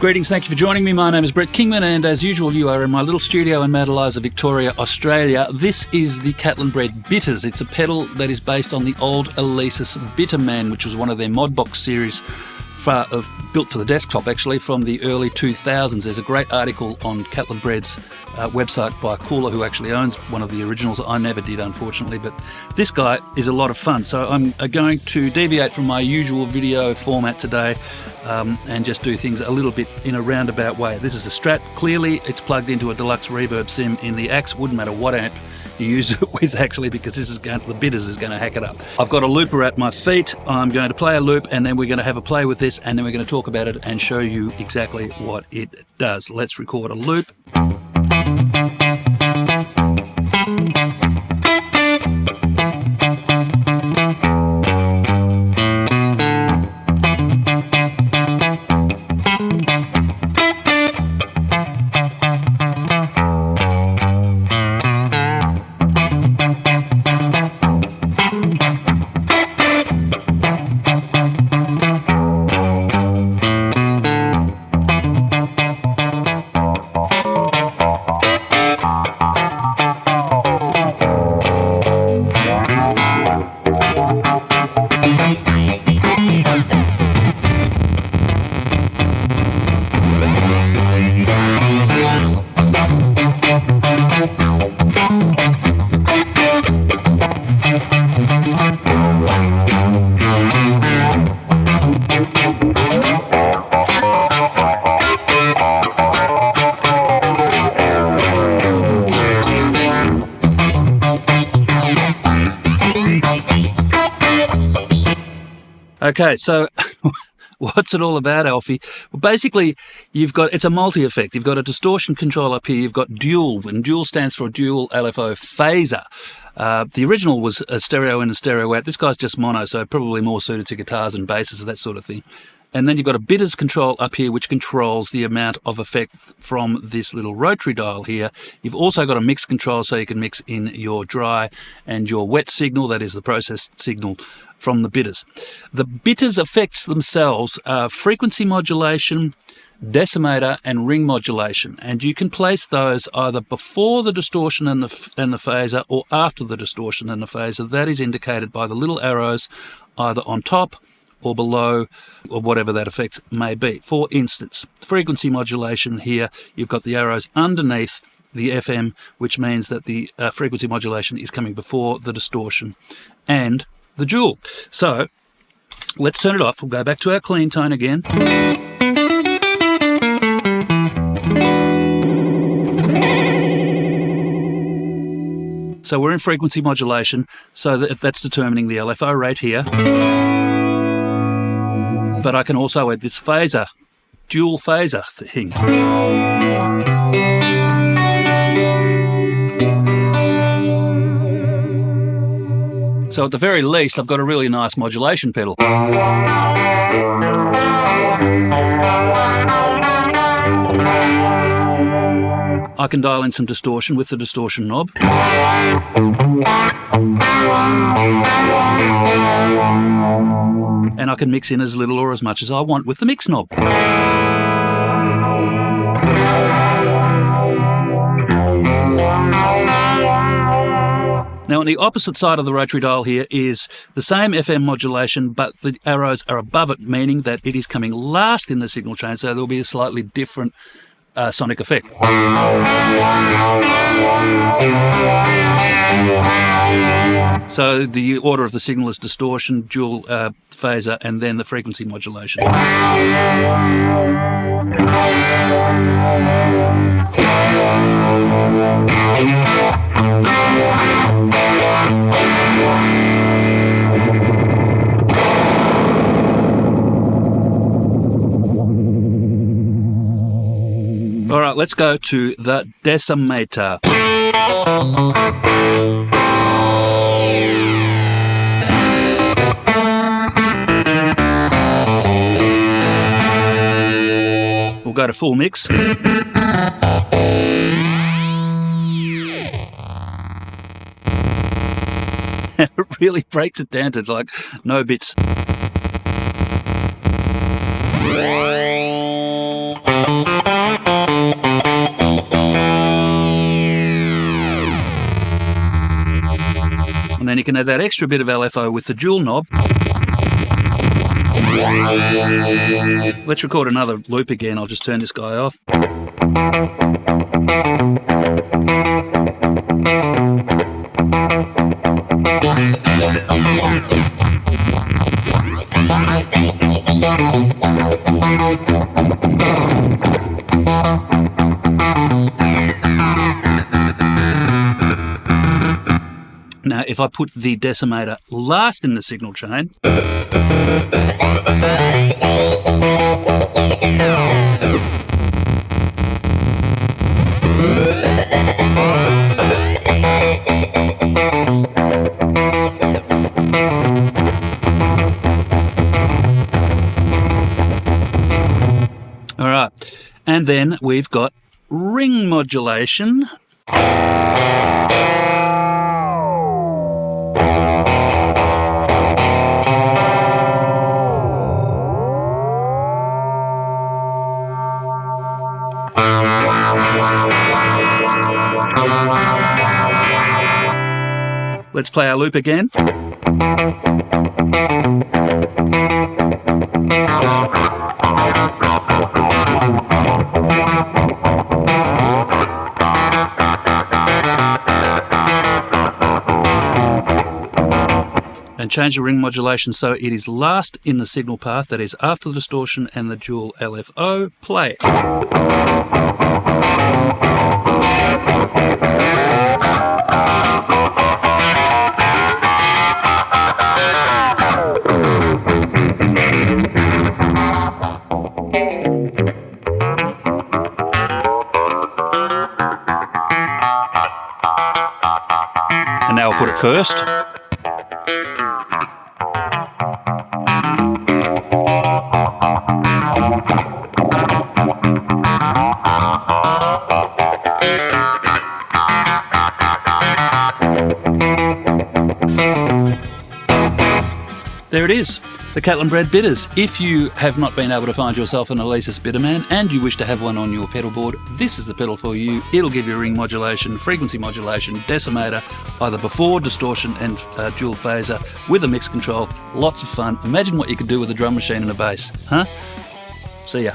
Greetings, thank you for joining me. My name is Brett Kingman, and as usual, you are in my little studio in Mount Eliza, Victoria, Australia. This is the Catlin Bred Bitters. It's a pedal that is based on the old Alesis Bitterman, which was one of their Modbox series built for the desktop, actually, from the early 2000s. There's a great article on Catlin Bred's website by Cooler, who actually owns one of the originals. I never did, unfortunately, but this guy is a lot of fun. So I'm going to deviate from my usual video format today and just do things a little bit in a roundabout way. This is a Strat. Clearly, it's plugged into a deluxe reverb sim in the Axe. Wouldn't matter what amp you use it with, actually, because the Bitters is going to hack it up. I've got a looper at my feet. I'm going to play a loop, and then we're going to have a play with this, and then we're going to talk about it and show you exactly what it does. Let's record a loop. Okay, so what's it all about, Alfie? Well, basically, it's a multi-effect. You've got a distortion control up here. You've got dual, and dual stands for dual LFO phaser. The original was a stereo in and stereo out. This guy's just mono, so probably more suited to guitars and basses, that sort of thing. And then you've got a Bitters control up here, which controls the amount of effect from this little rotary dial here. You've also got a mix control, so you can mix in your dry and your wet signal, that is the processed signal from the Bitters. The Bitters effects themselves are frequency modulation, decimator, and ring modulation, and you can place those either before the distortion and the phaser or after the distortion and the phaser. That is indicated by the little arrows either on top or below, or whatever that effect may be. For instance, frequency modulation here, you've got the arrows underneath the FM, which means that the frequency modulation is coming before the distortion and the dual. So let's turn it off. We'll go back to our clean tone again. So we're in frequency modulation, so that's determining the LFO rate here. But I can also add this phaser, dual phaser thing. So at the very least, I've got a really nice modulation pedal. I can dial in some distortion with the distortion knob. And I can mix in as little or as much as I want with the mix knob. Now on the opposite side of the rotary dial here is the same FM modulation, but the arrows are above it, meaning that it is coming last in the signal chain, so there'll be a slightly different sonic effect. So the order of the signal is distortion, dual phaser, and then the frequency modulation. All right, let's go to the decimator. We'll go to full mix. It really breaks it down to like no bits. And then you can add that extra bit of LFO with the dual knob. Let's record another loop again. I'll just turn this guy off. Now, if I put the decimator last in the signal chain, all right, and then we've got ring modulation. Let's play our loop again. And change the ring modulation so it is last in the signal path, that is after the distortion and the dual LFO. Play it. And now I'll put it first. There it is, the Catlin Bred Bitters. If you have not been able to find yourself an Alesis Bitterman and you wish to have one on your pedal board, this is the pedal for you. It'll give you ring modulation, frequency modulation, decimator, either before distortion and dual phaser with a mix control. Lots of fun. Imagine what you could do with a drum machine and a bass, huh? See ya.